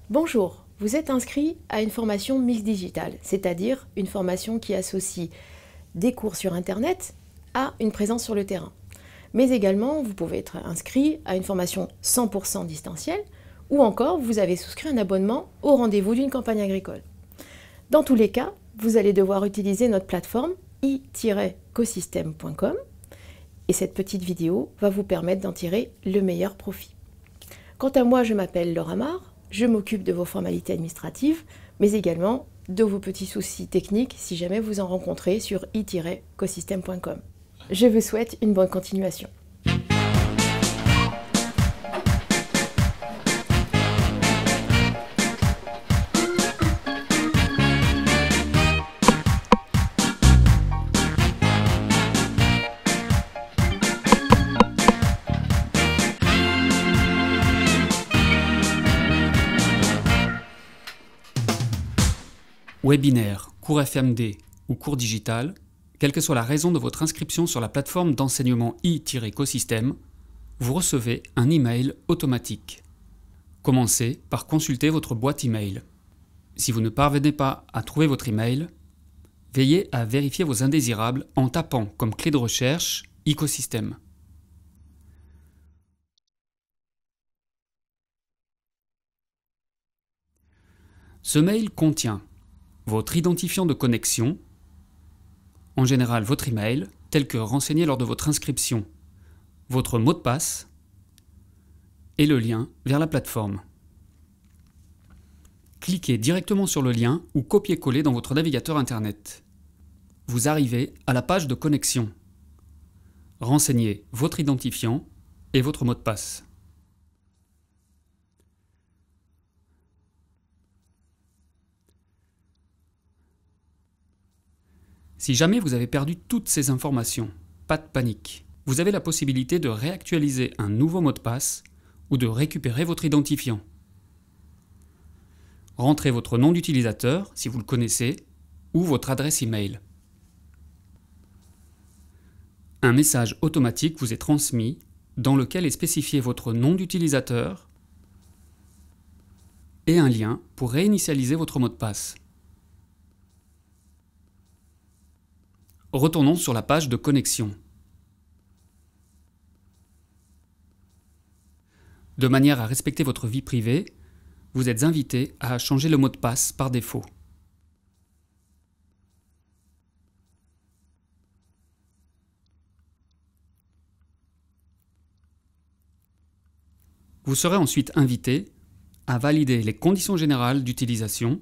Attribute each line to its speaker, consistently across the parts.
Speaker 1: Bonjour, vous êtes inscrit à une formation Mix Digital, c'est-à-dire une formation qui associe des cours sur Internet à une présence sur le terrain. Mais également, vous pouvez être inscrit à une formation 100% distancielle ou encore vous avez souscrit un abonnement au rendez-vous d'une campagne agricole. Dans tous les cas, vous allez devoir utiliser notre plateforme i-cosystem.com et cette petite vidéo va vous permettre d'en tirer le meilleur profit. Quant à moi, je m'appelle Laura Mar, je m'occupe de vos formalités administratives, mais également de vos petits soucis techniques si jamais vous en rencontrez sur i-cosystem.com. Je vous souhaite une bonne continuation.
Speaker 2: Webinaire, cours FMD ou cours digital, quelle que soit la raison de votre inscription sur la plateforme d'enseignement i-Cosystem, vous recevez un email automatique. Commencez par consulter votre boîte email. Si vous ne parvenez pas à trouver votre email, veillez à vérifier vos indésirables en tapant comme clé de recherche Ecosystem. Ce mail contient votre identifiant de connexion, en général votre email, tel que renseigné lors de votre inscription, votre mot de passe et le lien vers la plateforme. Cliquez directement sur le lien ou copiez-coller dans votre navigateur Internet. Vous arrivez à la page de connexion. Renseignez votre identifiant et votre mot de passe. Si jamais vous avez perdu toutes ces informations, pas de panique. Vous avez la possibilité de réactualiser un nouveau mot de passe ou de récupérer votre identifiant. Rentrez votre nom d'utilisateur, si vous le connaissez, ou votre adresse email. Un message automatique vous est transmis dans lequel est spécifié votre nom d'utilisateur et un lien pour réinitialiser votre mot de passe. Retournons sur la page de connexion. De manière à respecter votre vie privée, vous êtes invité à changer le mot de passe par défaut. Vous serez ensuite invité à valider les conditions générales d'utilisation,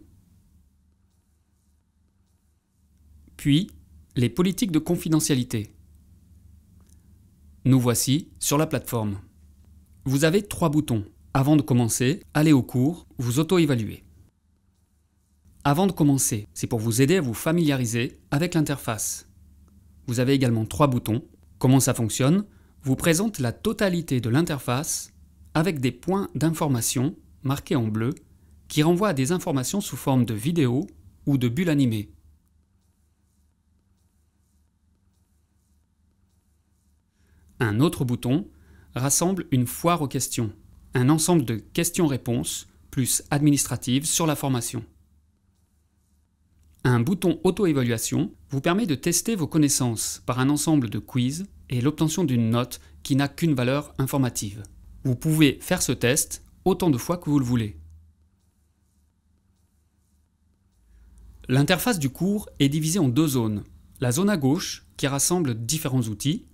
Speaker 2: puis les politiques de confidentialité. Nous voici sur la plateforme. Vous avez 3 boutons. Avant de commencer, aller au cours, vous auto-évaluer. Avant de commencer, c'est pour vous aider à vous familiariser avec l'interface. Vous avez également 3 boutons. Comment ça fonctionne? Vous présente la totalité de l'interface avec des points d'information marqués en bleu qui renvoient à des informations sous forme de vidéo ou de bulles animées. Un autre bouton rassemble une foire aux questions, un ensemble de questions-réponses plus administratives sur la formation. Un bouton auto-évaluation vous permet de tester vos connaissances par un ensemble de quiz et l'obtention d'une note qui n'a qu'une valeur informative. Vous pouvez faire ce test autant de fois que vous le voulez. L'interface du cours est divisée en 2 zones. La zone à gauche qui rassemble différents outils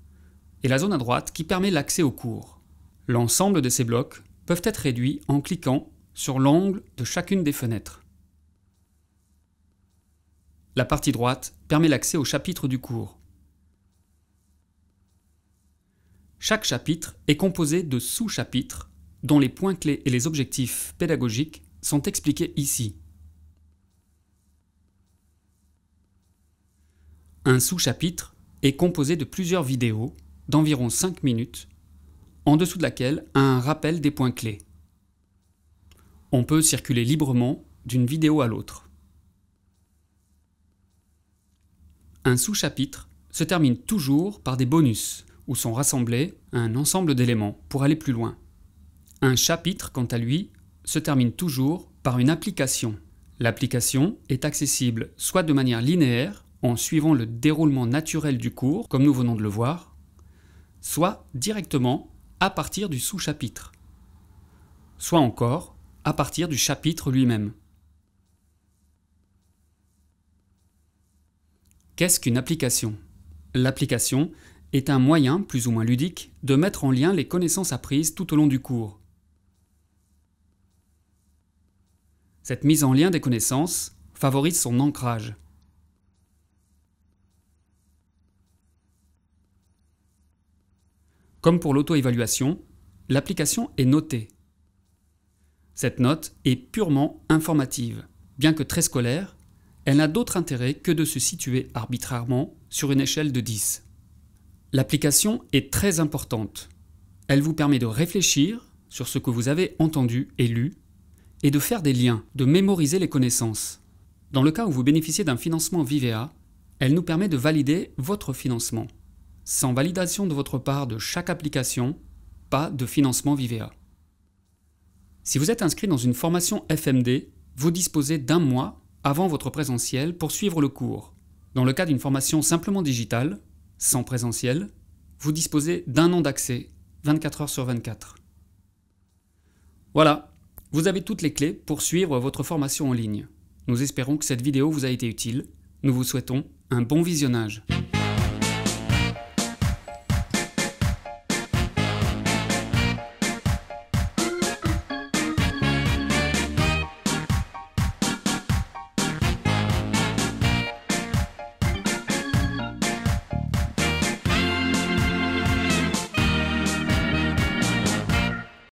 Speaker 2: et la zone à droite qui permet l'accès au cours. L'ensemble de ces blocs peuvent être réduits en cliquant sur l'angle de chacune des fenêtres. La partie droite permet l'accès au chapitre du cours. Chaque chapitre est composé de sous-chapitres dont les points clés et les objectifs pédagogiques sont expliqués ici. Un sous-chapitre est composé de plusieurs vidéos d'environ 5 minutes, en dessous de laquelle un rappel des points clés. On peut circuler librement d'une vidéo à l'autre. Un sous-chapitre se termine toujours par des bonus, où sont rassemblés un ensemble d'éléments pour aller plus loin. Un chapitre, quant à lui, se termine toujours par une application. L'application est accessible soit de manière linéaire, en suivant le déroulement naturel du cours, comme nous venons de le voir, soit directement à partir du sous-chapitre, soit encore à partir du chapitre lui-même. Qu'est-ce qu'une application? L'application est un moyen, plus ou moins ludique, de mettre en lien les connaissances apprises tout au long du cours. Cette mise en lien des connaissances favorise son ancrage. Comme pour l'auto-évaluation, l'application est notée. Cette note est purement informative. Bien que très scolaire, elle n'a d'autre intérêt que de se situer arbitrairement sur une échelle de 10. L'application est très importante. Elle vous permet de réfléchir sur ce que vous avez entendu et lu et de faire des liens, de mémoriser les connaissances. Dans le cas où vous bénéficiez d'un financement Vivea, elle nous permet de valider votre financement. Sans validation de votre part de chaque application, pas de financement Vivea. Si vous êtes inscrit dans une formation FMD, vous disposez d'1 mois avant votre présentiel pour suivre le cours. Dans le cas d'une formation simplement digitale, sans présentiel, vous disposez d'1 an d'accès, 24 heures sur 24. Voilà, vous avez toutes les clés pour suivre votre formation en ligne. Nous espérons que cette vidéo vous a été utile. Nous vous souhaitons un bon visionnage.